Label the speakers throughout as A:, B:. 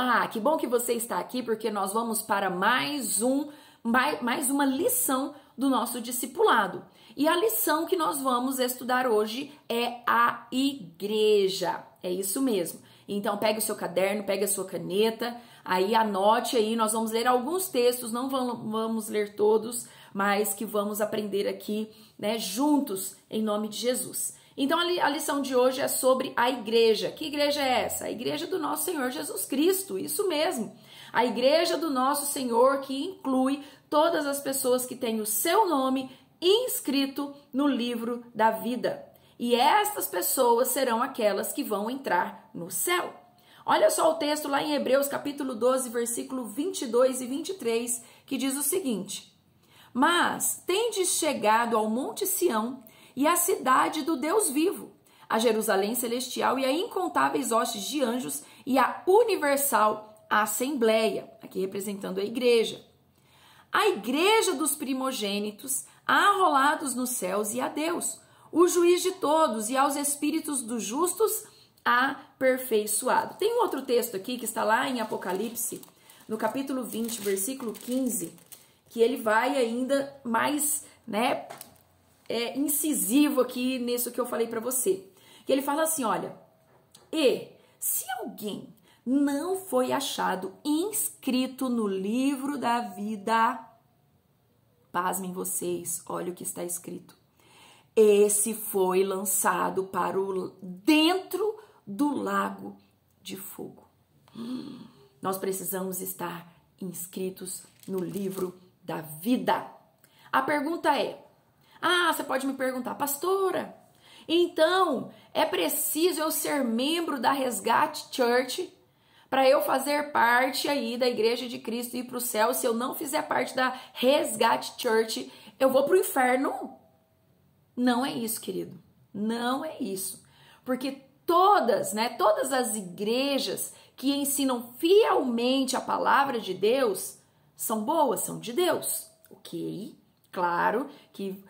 A: Olá, que bom que você está aqui porque nós vamos para mais uma lição do nosso discipulado. E a lição que nós vamos estudar hoje é a igreja. É isso mesmo. Então pegue o seu caderno, pegue a sua caneta, aí anote aí, nós vamos ler alguns textos, não vamos ler todos, mas que vamos aprender aqui, né, juntos, em nome de Jesus. Então a lição de hoje é sobre a igreja. Que igreja é essa? A igreja do nosso Senhor Jesus Cristo, isso mesmo. A igreja do nosso Senhor, que inclui todas as pessoas que têm o seu nome inscrito no livro da vida. E estas pessoas serão aquelas que vão entrar no céu. Olha só o texto lá em Hebreus capítulo 12, versículo 22 e 23, que diz o seguinte: Mas tendes chegado ao monte Sião e à cidade do Deus vivo, a Jerusalém celestial e a incontáveis hostes de anjos e a universal assembleia, aqui representando a igreja dos primogênitos, arrolados nos céus, e a Deus, o juiz de todos, e aos espíritos dos justos aperfeiçoado. Tem um outro texto aqui que está lá em Apocalipse, no capítulo 20, versículo 15, que ele vai ainda mais, né, incisivo aqui nisso que eu falei para você. Que ele fala assim, olha, e se alguém não foi achado inscrito no livro da vida, pasmem vocês, olha o que está escrito. Esse foi lançado para o dentro do lago de fogo. Nós precisamos estar inscritos no livro da vida. A pergunta é, você pode me perguntar, pastora, então é preciso eu ser membro da Resgate Church para eu fazer parte aí da Igreja de Cristo e ir para o céu? Se eu não fizer parte da Resgate Church, eu vou para o inferno? Não é isso, querido. Não é isso. Porque todas as igrejas que ensinam fielmente a palavra de Deus são boas, são de Deus, ok? Claro que,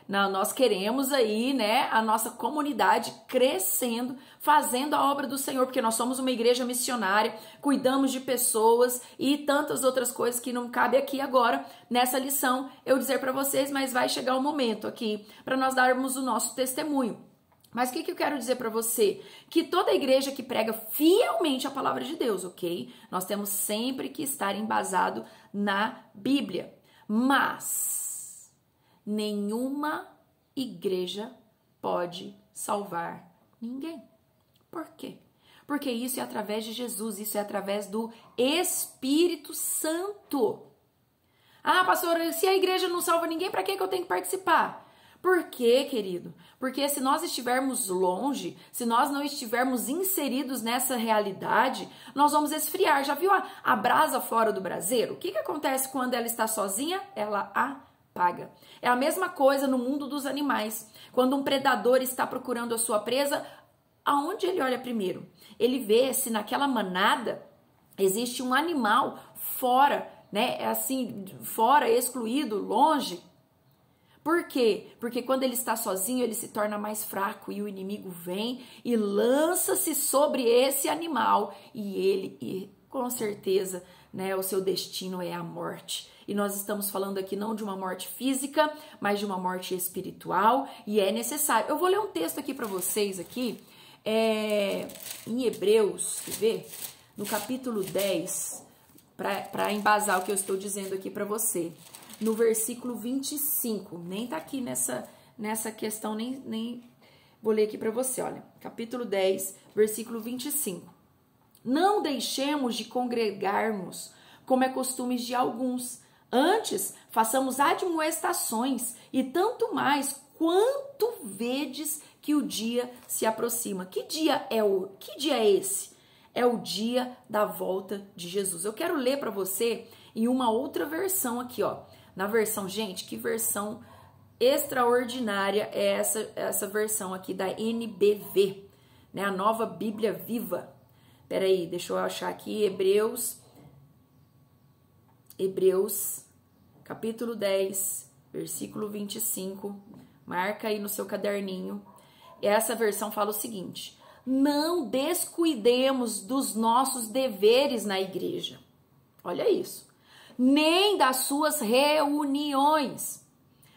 A: nós queremos aí, a nossa comunidade crescendo, fazendo a obra do Senhor, porque nós somos uma igreja missionária, cuidamos de pessoas e tantas outras coisas que não cabe aqui agora, nessa lição, eu dizer para vocês, mas vai chegar o momento aqui para nós darmos o nosso testemunho. Mas o que eu quero dizer para você? Que toda igreja que prega fielmente a palavra de Deus, ok? Nós temos sempre que estar embasado na Bíblia. Mas nenhuma igreja pode salvar ninguém. Por quê? Porque isso é através de Jesus, isso é através do Espírito Santo. Pastora, se a igreja não salva ninguém, para que eu tenho que participar? Por quê, querido? Porque se nós estivermos longe, se nós não estivermos inseridos nessa realidade, nós vamos esfriar. Já viu a brasa fora do braseiro? O que acontece quando ela está sozinha? Ela apaga. É a mesma coisa no mundo dos animais. Quando um predador está procurando a sua presa, aonde ele olha primeiro? Ele vê se naquela manada existe um animal fora, fora, excluído, longe. Por quê? Porque quando ele está sozinho, ele se torna mais fraco e o inimigo vem e lança-se sobre esse animal e com certeza, o seu destino é a morte. E nós estamos falando aqui não de uma morte física, mas de uma morte espiritual, e é necessário. Eu vou ler um texto aqui para vocês aqui, em Hebreus, quer ver? No capítulo 10, para embasar o que eu estou dizendo aqui para você. No versículo 25, nem tá aqui nessa questão, nem vou ler aqui para você, olha. Capítulo 10, versículo 25. Não deixemos de congregarmos, como é costume de alguns. Antes, façamos admoestações, e tanto mais quanto vedes que o dia se aproxima. Que dia é esse? É o dia da volta de Jesus. Eu quero ler para você em uma outra versão aqui, ó. Na versão, gente, que versão extraordinária é essa versão aqui da NBV, a Nova Bíblia Viva. Peraí, deixa eu achar aqui, Hebreus, capítulo 10, versículo 25, marca aí no seu caderninho. Essa versão fala o seguinte: não descuidemos dos nossos deveres na igreja. Olha isso. Nem das suas reuniões.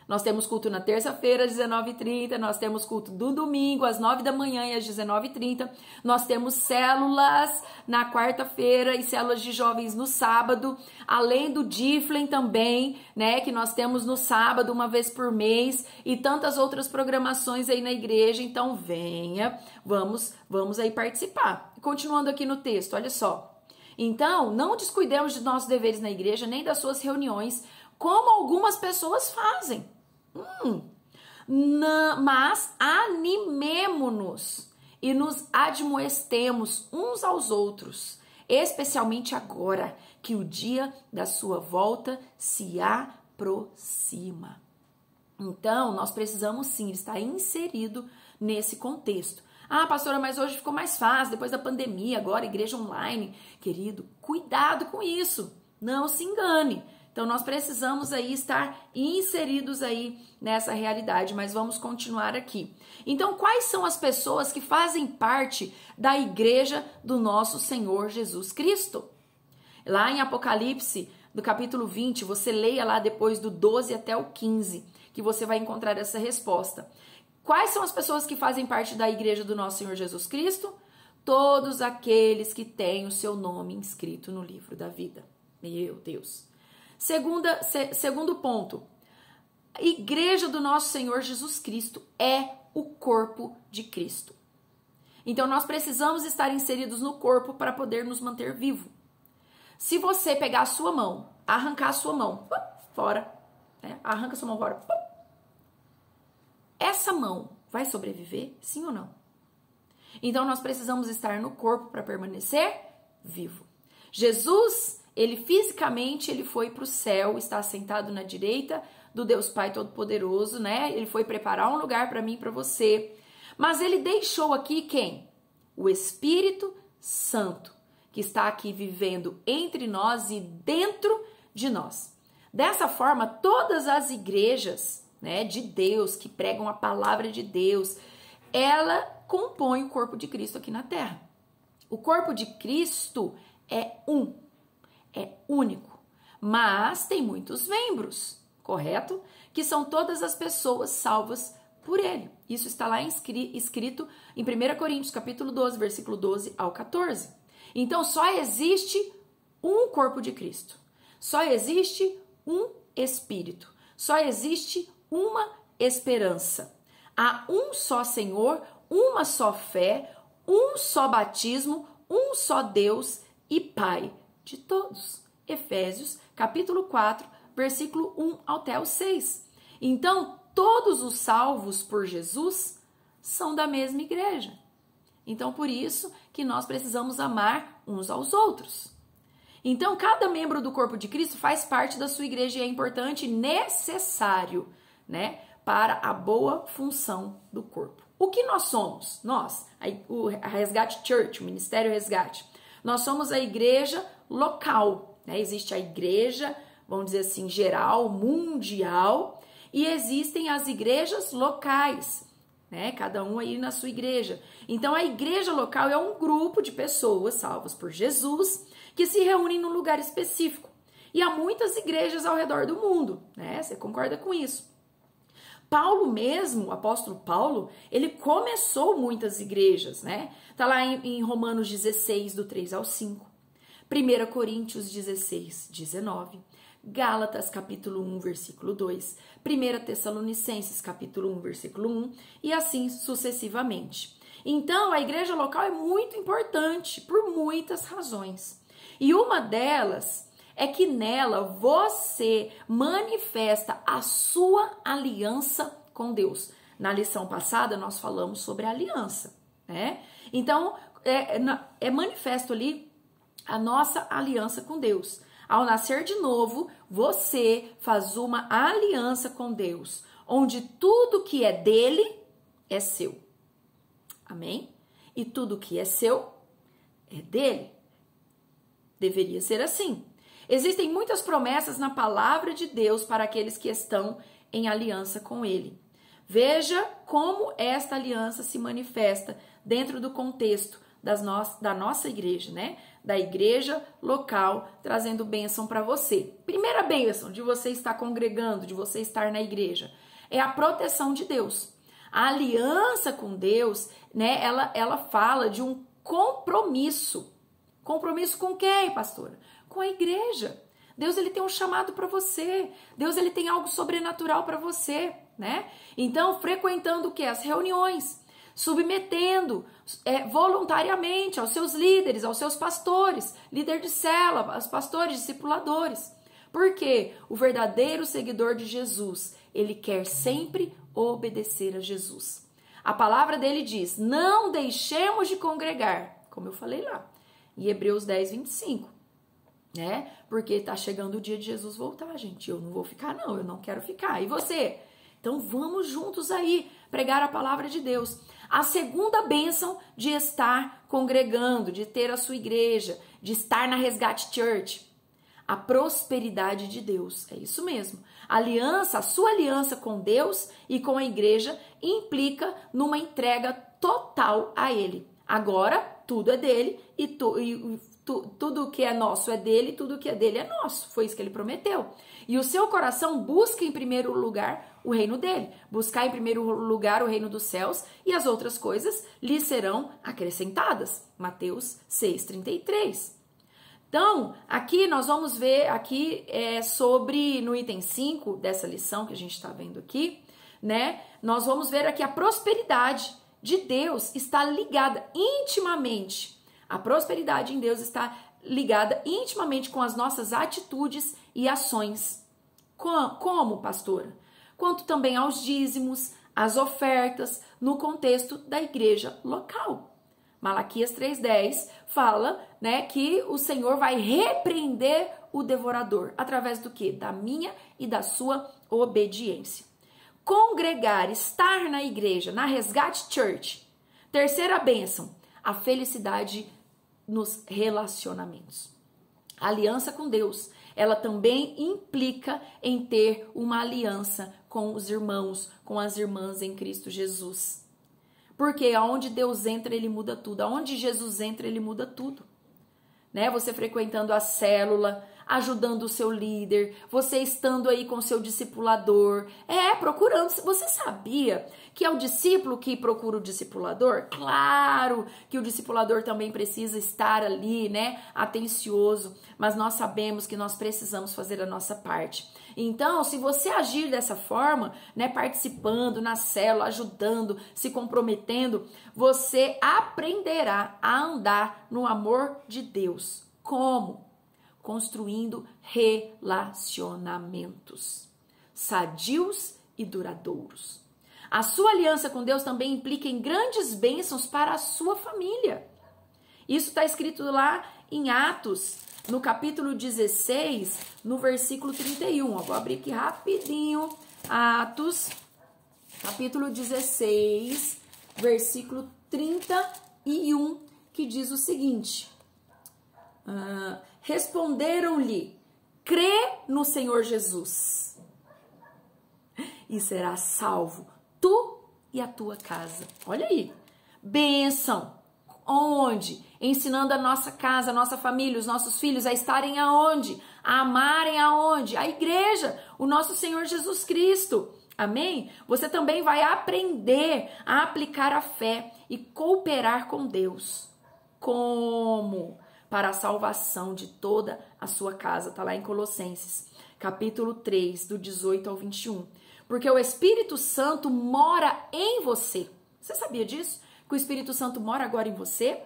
A: Nós temos culto na terça-feira, às 19h30. Nós temos culto do domingo, às 9 da manhã e às 19h30. Nós temos células na quarta-feira e células de jovens no sábado. Além do Difflin também, né? Que nós temos no sábado, uma vez por mês. E tantas outras programações aí na igreja. Então, venha, vamos aí participar. Continuando aqui no texto, olha só. Então, não descuidemos de nossos deveres na igreja, nem das suas reuniões, como algumas pessoas fazem. Mas animemo-nos e nos admoestemos uns aos outros, especialmente agora que o dia da sua volta se aproxima. Então, nós precisamos sim estar inserido nesse contexto. Ah, pastora, mas hoje ficou mais fácil, depois da pandemia, agora igreja online. Querido, cuidado com isso, não se engane. Então, nós precisamos aí estar inseridos aí nessa realidade, mas vamos continuar aqui. Então, quais são as pessoas que fazem parte da igreja do nosso Senhor Jesus Cristo? Lá em Apocalipse, no capítulo 20, você leia lá depois do 12 até o 15, que você vai encontrar essa resposta. Quais são as pessoas que fazem parte da igreja do nosso Senhor Jesus Cristo? Todos aqueles que têm o seu nome inscrito no livro da vida. Meu Deus. Segundo ponto, a igreja do nosso Senhor Jesus Cristo é o corpo de Cristo. Então, nós precisamos estar inseridos no corpo para poder nos manter vivo. Se você pegar a sua mão, arrancar a sua mão, fora, né? Arranca a sua mão fora, essa mão vai sobreviver, sim ou não? Então, nós precisamos estar no corpo para permanecer vivo. Jesus, ele fisicamente, ele foi para o céu, está sentado na direita do Deus Pai Todo-Poderoso, né? Ele foi preparar um lugar para mim e para você. Mas ele deixou aqui quem? O Espírito Santo, que está aqui vivendo entre nós e dentro de nós. Dessa forma, todas as igrejas, né, de Deus, que pregam a palavra de Deus, ela compõe o corpo de Cristo aqui na Terra. O corpo de Cristo é único, mas tem muitos membros, correto? Que são todas as pessoas salvas por ele. Isso está lá escrito em 1 Coríntios, capítulo 12, versículo 12 ao 14. Então, só existe um corpo de Cristo. Só existe um Espírito. Só existe uma esperança. Há um só Senhor, uma só fé, um só batismo, um só Deus e Pai de todos. Efésios, capítulo 4, versículo 1 até o 6. Então, todos os salvos por Jesus são da mesma igreja. Então, por isso que nós precisamos amar uns aos outros. Então, cada membro do corpo de Cristo faz parte da sua igreja e é importante e necessário, né, para a boa função do corpo. O que nós somos? Nós, a Resgate Church, o Ministério Resgate, nós somos a igreja local, né? Existe a igreja, vamos dizer assim, geral, mundial, e existem as igrejas locais, né? Cada um aí na sua igreja. Então, a igreja local é um grupo de pessoas salvas por Jesus que se reúnem num lugar específico. E há muitas igrejas ao redor do mundo, né? Você concorda com isso? Paulo mesmo, o apóstolo Paulo, ele começou muitas igrejas, né? Tá lá em Romanos 16, do 3 ao 5. 1 Coríntios 16, 19. Gálatas, capítulo 1, versículo 2. 1 Tessalonicenses, capítulo 1, versículo 1. E assim sucessivamente. Então, a igreja local é muito importante por muitas razões. E uma delas é que nela você manifesta a sua aliança com Deus. Na lição passada, nós falamos sobre a aliança, né? Então, é manifesto ali a nossa aliança com Deus. Ao nascer de novo, você faz uma aliança com Deus, onde tudo que é dele é seu. Amém? E tudo que é seu é dele. Deveria ser assim. Existem muitas promessas na palavra de Deus para aqueles que estão em aliança com ele. Veja como esta aliança se manifesta dentro do contexto da nossa igreja, né? Da igreja local, trazendo bênção para você. Primeira bênção de você estar congregando, de você estar na igreja, é a proteção de Deus. A aliança com Deus, né? Ela fala de um compromisso. Compromisso com quem, pastora? Com a igreja. Deus, ele tem um chamado para você. Deus, ele tem algo sobrenatural para você, né? Então, frequentando o quê? As reuniões, submetendo voluntariamente aos seus líderes, aos seus pastores, líder de célula, aos pastores, discipuladores. Porque o verdadeiro seguidor de Jesus, ele quer sempre obedecer a Jesus. A palavra dele diz, não deixemos de congregar, como eu falei lá, em Hebreus 10, 25. Né? Porque tá chegando o dia de Jesus voltar, gente. Eu não vou ficar, não. Eu não quero ficar. E você? Então vamos juntos aí pregar a palavra de Deus. A segunda bênção de estar congregando, de ter a sua igreja, de estar na Resgate Church. A prosperidade de Deus. É isso mesmo. A sua aliança com Deus e com a igreja implica numa entrega total a Ele. Agora, tudo é dele e tudo que é nosso é dele, tudo que é dele é nosso. Foi isso que ele prometeu. E o seu coração busca em primeiro lugar o reino dele. Buscar em primeiro lugar o reino dos céus e as outras coisas lhe serão acrescentadas. Mateus 6,33. Então, aqui nós vamos ver aqui sobre, no item 5 dessa lição que a gente está vendo aqui, né? Nós vamos ver aqui a prosperidade de Deus está ligada intimamente. A prosperidade em Deus está ligada intimamente com as nossas atitudes e ações. Como, pastora? Quanto também aos dízimos, às ofertas, no contexto da igreja local. Malaquias 3,10 fala, né, que o Senhor vai repreender o devorador. Através do quê? Da minha e da sua obediência. Congregar, estar na igreja, na Resgate Church. Terceira bênção, a felicidade nos relacionamentos. A aliança com Deus, ela também implica em ter uma aliança com os irmãos, com as irmãs em Cristo Jesus. Porque aonde Deus entra, ele muda tudo. Aonde Jesus entra, ele muda tudo. Né? Você frequentando a célula, ajudando o seu líder, você estando aí com o seu discipulador, procurando. Você sabia que é o discípulo que procura o discipulador? Claro que o discipulador também precisa estar ali, né, atencioso, mas nós sabemos que nós precisamos fazer a nossa parte. Então, se você agir dessa forma, né, participando na célula, ajudando, se comprometendo, você aprenderá a andar no amor de Deus. Como? Construindo relacionamentos sadios e duradouros. A sua aliança com Deus também implica em grandes bênçãos para a sua família. Isso está escrito lá em Atos, no capítulo 16, no versículo 31. Eu vou abrir aqui rapidinho. Atos, capítulo 16, versículo 31, que diz o seguinte... Responderam-lhe, crê no Senhor Jesus e serás salvo, tu e a tua casa. Olha aí, bênção. Onde? Ensinando a nossa casa, a nossa família, os nossos filhos a estarem aonde? A amarem aonde? A igreja, o nosso Senhor Jesus Cristo. Amém? Você também vai aprender a aplicar a fé e cooperar com Deus. Como? Para a salvação de toda a sua casa. Está lá em Colossenses, capítulo 3, do 18 ao 21. Porque o Espírito Santo mora em você. Você sabia disso? Que o Espírito Santo mora agora em você?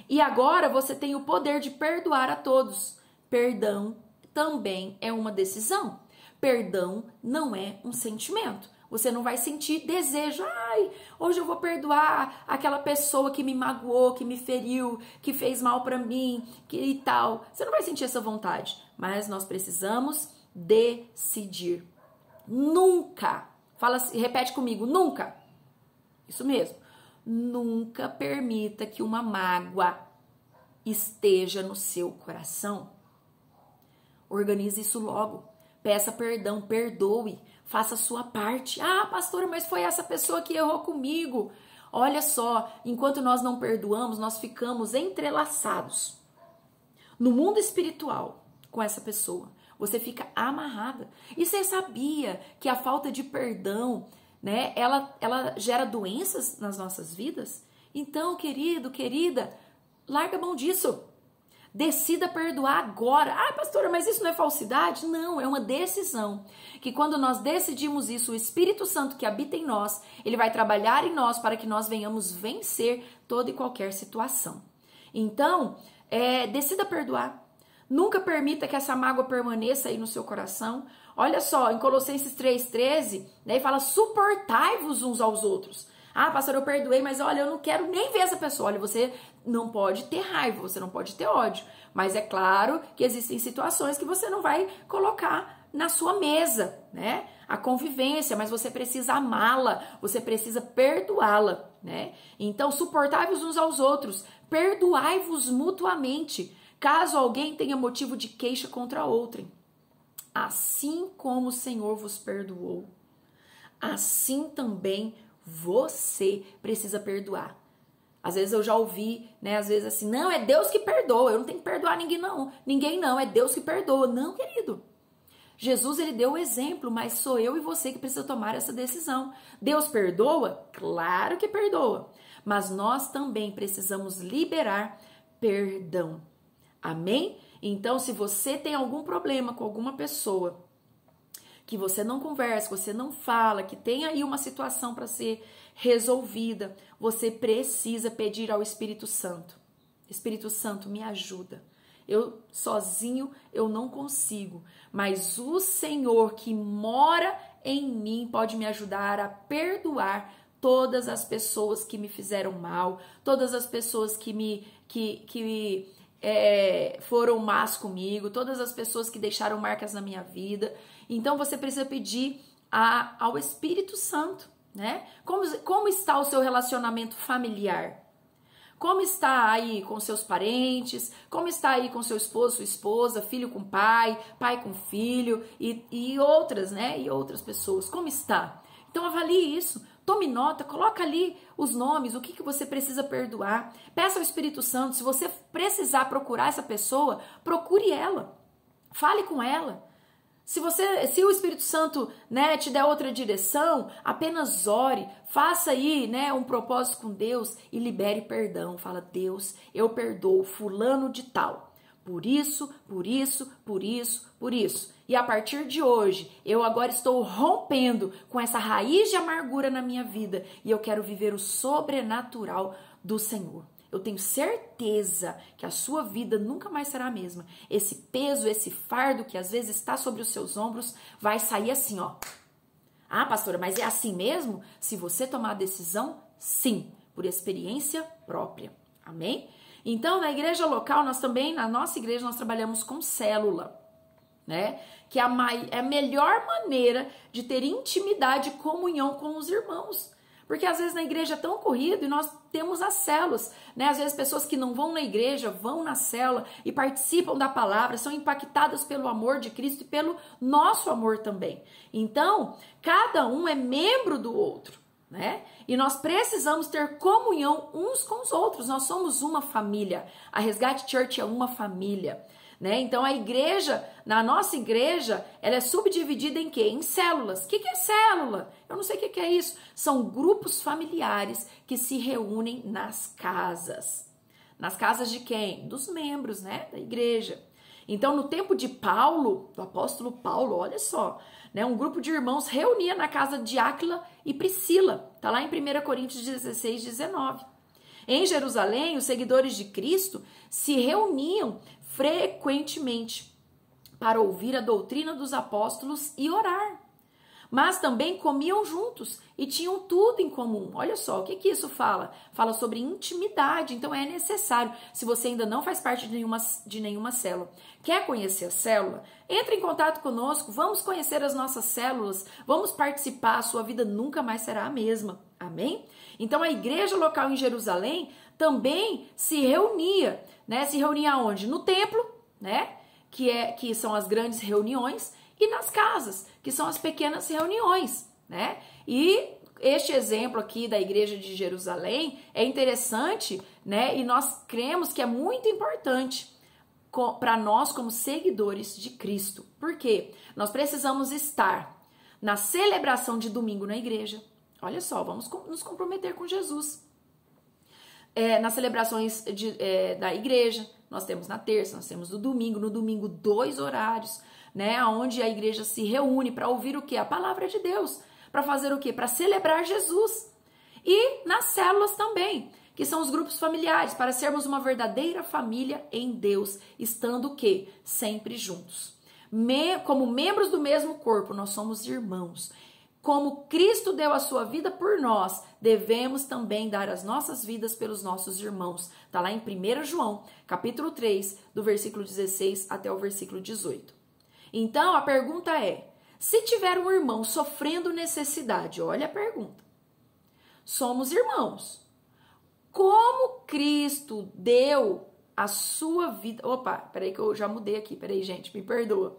A: E agora você tem o poder de perdoar a todos. Perdão também é uma decisão. Perdão não é um sentimento. Você não vai sentir desejo. Ai, hoje eu vou perdoar aquela pessoa que me magoou, que me feriu, que fez mal pra mim, e tal. Você não vai sentir essa vontade. Mas nós precisamos decidir. Nunca. Repete comigo, nunca. Isso mesmo. Nunca permita que uma mágoa esteja no seu coração. Organize isso logo. Peça perdão, perdoe. faça a sua parte. Ah, pastora, mas foi essa pessoa que errou comigo. Olha só, enquanto nós não perdoamos, nós ficamos entrelaçados no mundo espiritual com essa pessoa. Você fica amarrada. E você sabia que a falta de perdão, né, ela gera doenças nas nossas vidas? Então, querido, querida, larga a mão disso. Decida perdoar agora. Ah, pastora, mas isso não é falsidade? Não, é uma decisão. Que quando nós decidimos isso, o Espírito Santo que habita em nós, ele vai trabalhar em nós para que nós venhamos vencer toda e qualquer situação. Então, decida perdoar. Nunca permita que essa mágoa permaneça aí no seu coração. Olha só, em Colossenses 3,13, né, fala, suportai-vos uns aos outros. Ah, pastor, eu perdoei, mas olha, eu não quero nem ver essa pessoa. Olha, você não pode ter raiva, você não pode ter ódio. Mas é claro que existem situações que você não vai colocar na sua mesa, né? A convivência, mas você precisa amá-la, você precisa perdoá-la, né? Então, suportai-vos uns aos outros, perdoai-vos mutuamente, caso alguém tenha motivo de queixa contra outrem. Assim como o Senhor vos perdoou, assim também você precisa perdoar. Às vezes eu já ouvi, né, às vezes assim, não, é Deus que perdoa, eu não tenho que perdoar ninguém não, é Deus que perdoa. Não, querido. Jesus, ele deu o exemplo, mas sou eu e você que precisa tomar essa decisão. Deus perdoa? Claro que perdoa, mas nós também precisamos liberar perdão. Amém? Então, se você tem algum problema com alguma pessoa, que você não conversa, que você não fala, que tem aí uma situação para ser resolvida, você precisa pedir ao Espírito Santo. Espírito Santo, me ajuda. Eu sozinho eu não consigo, mas o Senhor que mora em mim pode me ajudar a perdoar todas as pessoas que me fizeram mal, todas as pessoas que foram más comigo, todas as pessoas que deixaram marcas na minha vida. Então você precisa pedir ao Espírito Santo, né? Como está o seu relacionamento familiar? Como está aí com seus parentes? Como está aí com seu esposo, sua esposa, filho com pai, pai com filho e outras, né? E outras pessoas. Como está? Então avalie isso. Tome nota, coloca ali os nomes, o que você precisa perdoar. Peça ao Espírito Santo, se você precisar procurar essa pessoa, procure ela. Fale com ela. Se o Espírito Santo, né, te der outra direção, apenas ore, faça aí, né, um propósito com Deus e libere perdão. Fala, Deus, eu perdoo fulano de tal. Por isso, por isso, por isso, por isso. E a partir de hoje, eu agora estou rompendo com essa raiz de amargura na minha vida e eu quero viver o sobrenatural do Senhor. Eu tenho certeza que a sua vida nunca mais será a mesma. Esse peso, esse fardo que às vezes está sobre os seus ombros vai sair assim, ó. Ah, pastora, mas é assim mesmo? Se você tomar a decisão, sim, por experiência própria. Amém? Então, na igreja local, na nossa igreja, nós trabalhamos com célula, né? Que é a melhor maneira de ter intimidade e comunhão com os irmãos. Porque às vezes na igreja é tão corrido e nós temos as células, né? Às vezes pessoas que não vão na igreja vão na célula e participam da palavra, são impactadas pelo amor de Cristo e pelo nosso amor também. Então, cada um é membro do outro, né? E nós precisamos ter comunhão uns com os outros. Nós somos uma família. A Resgate Church é uma família, né? Então a igreja, na nossa igreja, ela é subdividida em quê? Em células. O que é célula? Eu não sei o que é isso. São grupos familiares que se reúnem nas casas. Nas casas de quem? Dos membros, né? Da igreja. Então, no tempo de Paulo, do apóstolo Paulo, olha só, né? Um grupo de irmãos reunia na casa de Áquila e Priscila. Tá lá em 1 Coríntios 16, 19. Em Jerusalém, os seguidores de Cristo se reuniam frequentemente para ouvir a doutrina dos apóstolos e orar. Mas também comiam juntos e tinham tudo em comum. Olha só, o que isso fala? Fala sobre intimidade, então é necessário. Se você ainda não faz parte de nenhuma célula, quer conhecer a célula? Entre em contato conosco, vamos conhecer as nossas células, vamos participar, a sua vida nunca mais será a mesma. Amém? Então a igreja local em Jerusalém também se reunia, né? Se reunia onde? No templo, né? Que são as grandes reuniões, e nas casas, que são as pequenas reuniões, né? E este exemplo aqui da igreja de Jerusalém é interessante, né? E nós cremos que é muito importante para nós como seguidores de Cristo. Por quê? Nós precisamos estar na celebração de domingo na igreja. Olha só, vamos nos comprometer com Jesus. Nas celebrações da igreja, nós temos na terça, nós temos no domingo 2 horários, né? Onde a igreja se reúne para ouvir o quê? A palavra de Deus. Para fazer o quê? Para celebrar Jesus. E nas células também, que são os grupos familiares, para sermos uma verdadeira família em Deus, estando o quê? Sempre juntos. Como membros do mesmo corpo, nós somos irmãos. Como Cristo deu a sua vida por nós, devemos também dar as nossas vidas pelos nossos irmãos. Está lá em 1 João, capítulo 3, do versículo 16 até o versículo 18. Então, a pergunta é, se tiver um irmão sofrendo necessidade, olha a pergunta, somos irmãos. Como Cristo deu a sua vida... Opa, peraí que eu já mudei aqui, peraí gente, me perdoa.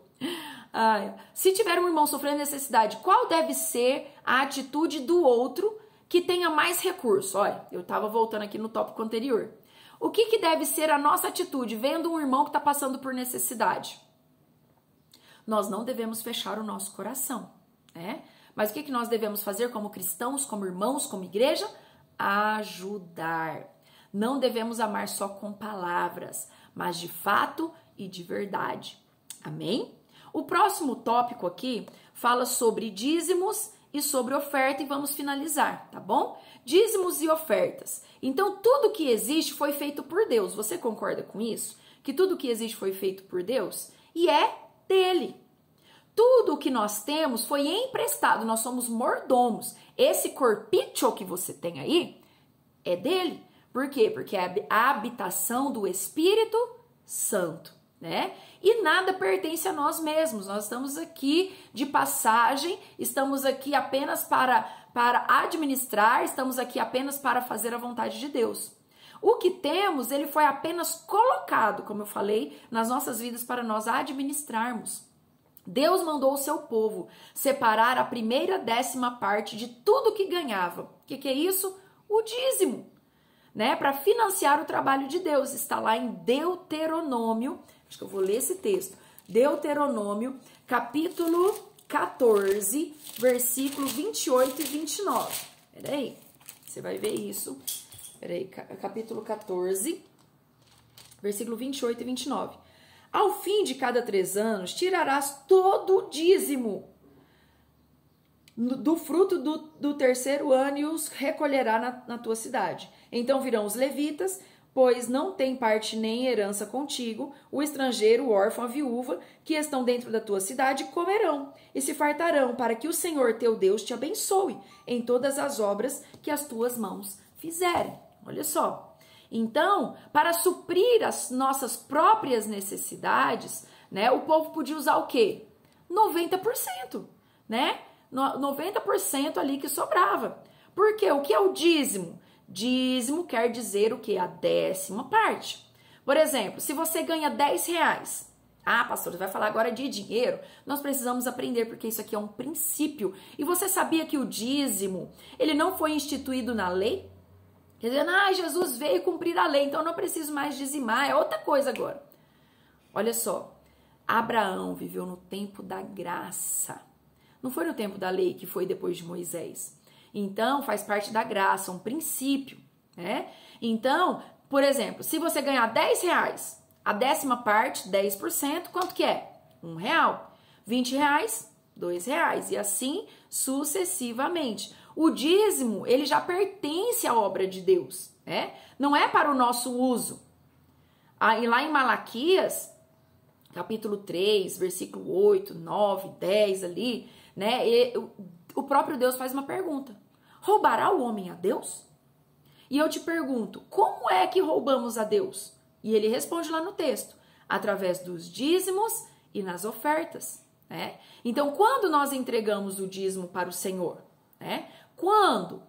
A: Se tiver um irmão sofrendo necessidade, qual deve ser a atitude do outro que tenha mais recurso? Olha, eu estava voltando aqui no tópico anterior. O que deve ser a nossa atitude vendo um irmão que está passando por necessidade? Nós não devemos fechar o nosso coração, né? Mas o que nós devemos fazer como cristãos, como irmãos, como igreja? Ajudar. Não devemos amar só com palavras, mas de fato e de verdade. Amém? O próximo tópico aqui fala sobre dízimos e sobre oferta e vamos finalizar, tá bom? Dízimos e ofertas. Então, tudo que existe foi feito por Deus. Você concorda com isso? Que tudo que existe foi feito por Deus? E é dele. Tudo o que nós temos foi emprestado, nós somos mordomos. Esse corpício que você tem aí é dele. Por quê? Porque é a habitação do Espírito Santo, né? E nada pertence a nós mesmos. Nós estamos aqui de passagem, estamos aqui apenas para administrar, estamos aqui apenas para fazer a vontade de Deus. O que temos, ele foi apenas colocado, como eu falei, nas nossas vidas para nós administrarmos. Deus mandou o seu povo separar a 1/10 parte de tudo que ganhava. O que é isso? O dízimo, né? Para financiar o trabalho de Deus. Está lá em Deuteronômio, acho que eu vou ler esse texto. Deuteronômio, capítulo 14, versículo 28 e 29. Peraí, você vai ver isso. Peraí, capítulo 14, versículo 28 e 29. Ao fim de cada 3 anos, tirarás todo o dízimo do fruto do 3º ano e os recolherá na tua cidade. Então virão os levitas, pois não tem parte nem herança contigo, o estrangeiro, o órfão, a viúva, que estão dentro da tua cidade, comerão e se fartarão, para que o Senhor teu Deus te abençoe em todas as obras que as tuas mãos fizerem. Olha só. Então, para suprir as nossas próprias necessidades, né, o povo podia usar o quê? 90%, né? 90% ali que sobrava. Por quê? O que é o dízimo? Dízimo quer dizer o quê? A 10ª parte. Por exemplo, se você ganha R$10, pastor, você vai falar agora de dinheiro. Nós precisamos aprender porque isso aqui é um princípio. E você sabia que o dízimo, ele não foi instituído na lei? Quer dizer, Jesus veio cumprir a lei, então eu não preciso mais dizimar, é outra coisa agora. Olha só, Abraão viveu no tempo da graça. Não foi no tempo da lei, que foi depois de Moisés. Então, faz parte da graça, um princípio, né? Então, por exemplo, se você ganhar R$10, a 10ª parte, 10%, quanto que é? R$1. R$20, R$2. E assim sucessivamente. O dízimo, ele já pertence à obra de Deus, né? Não é para o nosso uso. E lá em Malaquias, capítulo 3, versículo 8, 9, 10 ali, né? O próprio Deus faz uma pergunta. Roubará o homem a Deus? E eu te pergunto, como é que roubamos a Deus? E ele responde lá no texto, através dos dízimos e nas ofertas, né? Então, quando nós entregamos o dízimo para o Senhor, né? Quando?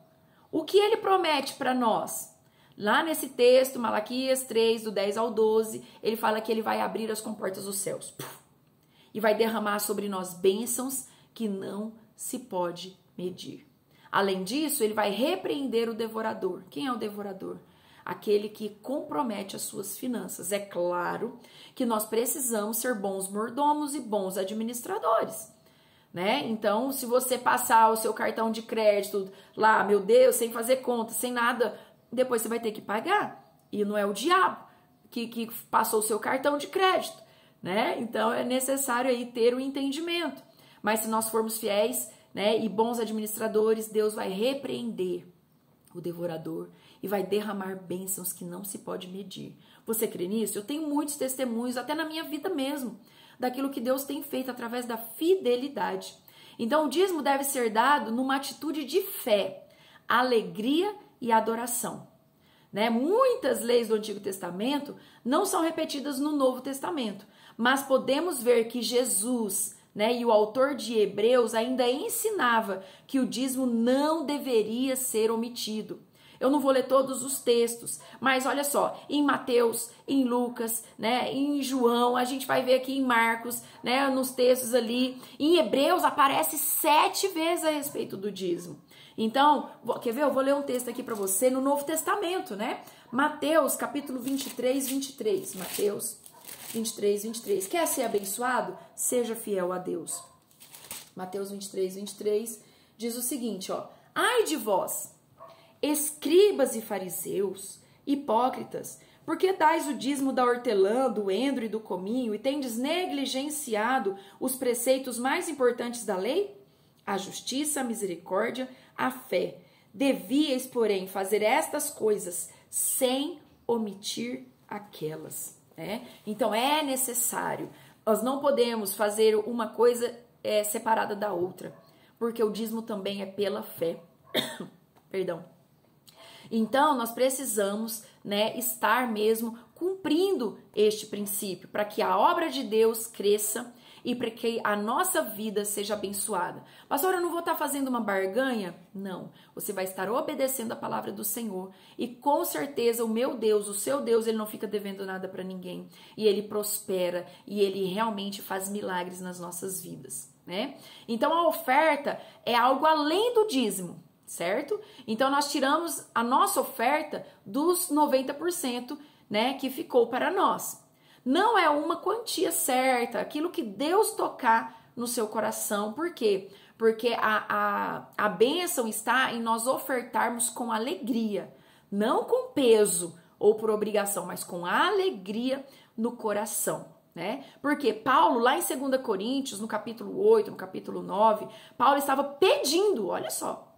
A: O que ele promete para nós? Lá nesse texto, Malaquias 3, do 10 ao 12, ele fala que ele vai abrir as comportas dos céus. e vai derramar sobre nós bênçãos que não se pode medir. Além disso, ele vai repreender o devorador. Quem é o devorador? Aquele que compromete as suas finanças. É claro que nós precisamos ser bons mordomos e bons administradores, né? Então, se você passar o seu cartão de crédito lá, meu Deus, sem fazer conta, sem nada, depois você vai ter que pagar. E não é o diabo que passou o seu cartão de crédito, né? Então, é necessário aí ter o entendimento. Mas se nós formos fiéis, né, e bons administradores, Deus vai repreender o devorador e vai derramar bênçãos que não se pode medir. Você crê nisso? Eu tenho muitos testemunhos, até na minha vida mesmo, daquilo que Deus tem feito através da fidelidade. Então, o dízimo deve ser dado numa atitude de fé, alegria e adoração, né? Muitas leis do Antigo Testamento não são repetidas no Novo Testamento, mas podemos ver que Jesus, né, e o autor de Hebreus ainda ensinava que o dízimo não deveria ser omitido. Eu não vou ler todos os textos, mas olha só, em Mateus, em Lucas, né, em João, a gente vai ver aqui em Marcos, né, nos textos ali, em Hebreus aparece 7 vezes a respeito do dízimo. Então, quer ver? Eu vou ler um texto aqui para você no Novo Testamento, né? Mateus, capítulo 23. Mateus 23. Quer ser abençoado? Seja fiel a Deus. Mateus 23 diz o seguinte, ó. Ai de vós, escribas e fariseus, hipócritas, porque dais o dízimo da hortelã, do endro e do cominho e tendes negligenciado os preceitos mais importantes da lei? A justiça, a misericórdia, a fé. Devíeis, porém, fazer estas coisas sem omitir aquelas. Então é necessário, nós não podemos fazer uma coisa separada da outra, porque o dízimo também é pela fé. Perdão. Então nós precisamos, né, estar mesmo cumprindo este princípio, para que a obra de Deus cresça e para que a nossa vida seja abençoada. Pastor, eu não vou estar fazendo uma barganha? Não, você vai estar obedecendo a palavra do Senhor e com certeza o meu Deus, o seu Deus, ele não fica devendo nada para ninguém e ele prospera e ele realmente faz milagres nas nossas vidas, né? Então a oferta é algo além do dízimo, certo? Então nós tiramos a nossa oferta dos 90%, né, que ficou para nós. Não é uma quantia certa, aquilo que Deus tocar no seu coração. Por quê? Porque a bênção está em nós ofertarmos com alegria, não com peso ou por obrigação, mas com alegria no coração, né? Porque Paulo, lá em 2 Coríntios, no capítulo 8, no capítulo 9, Paulo estava pedindo, olha só,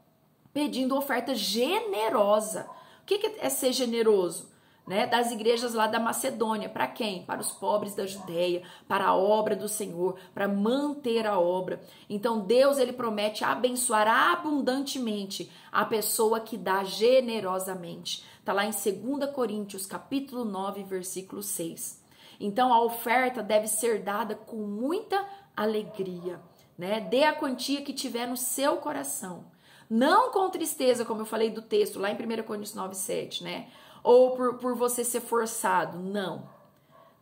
A: pedindo oferta generosa. O que é ser generoso? Né, das igrejas lá da Macedônia, para quem? Para os pobres da Judéia, para a obra do Senhor, para manter a obra. Então Deus, ele promete abençoar abundantemente a pessoa que dá generosamente. Está lá em 2 Coríntios, capítulo 9, versículo 6. Então a oferta deve ser dada com muita alegria, né? Dê a quantia que tiver no seu coração. Não com tristeza, como eu falei do texto lá em 1 Coríntios 9, 7, né? Ou por você ser forçado. Não.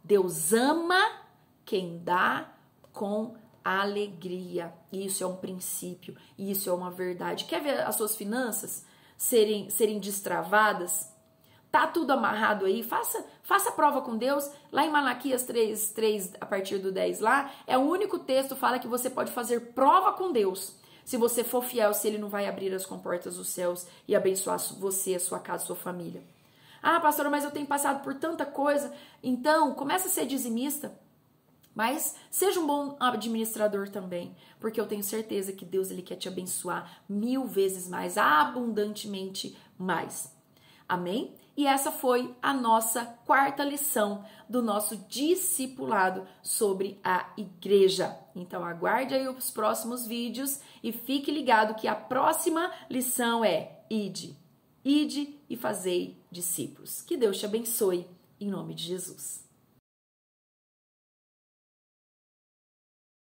A: Deus ama quem dá com alegria. Isso é um princípio. Isso é uma verdade. Quer ver as suas finanças serem destravadas? Tá tudo amarrado aí? Faça prova com Deus. Lá em Malaquias 3, a partir do 10 lá, é o único texto que fala que você pode fazer prova com Deus. Se você for fiel, se ele não vai abrir as comportas dos céus e abençoar você, a sua casa, a sua família. Ah, pastora, mas eu tenho passado por tanta coisa. Então, começa a ser dizimista, mas seja um bom administrador também, porque eu tenho certeza que Deus, ele quer te abençoar 1000 vezes mais, abundantemente mais. Amém? E essa foi a nossa 4ª lição do nosso discipulado sobre a igreja. Então, aguarde aí os próximos vídeos e fique ligado que a próxima lição é Ide e fazei discípulos. Que Deus te abençoe, em nome de Jesus.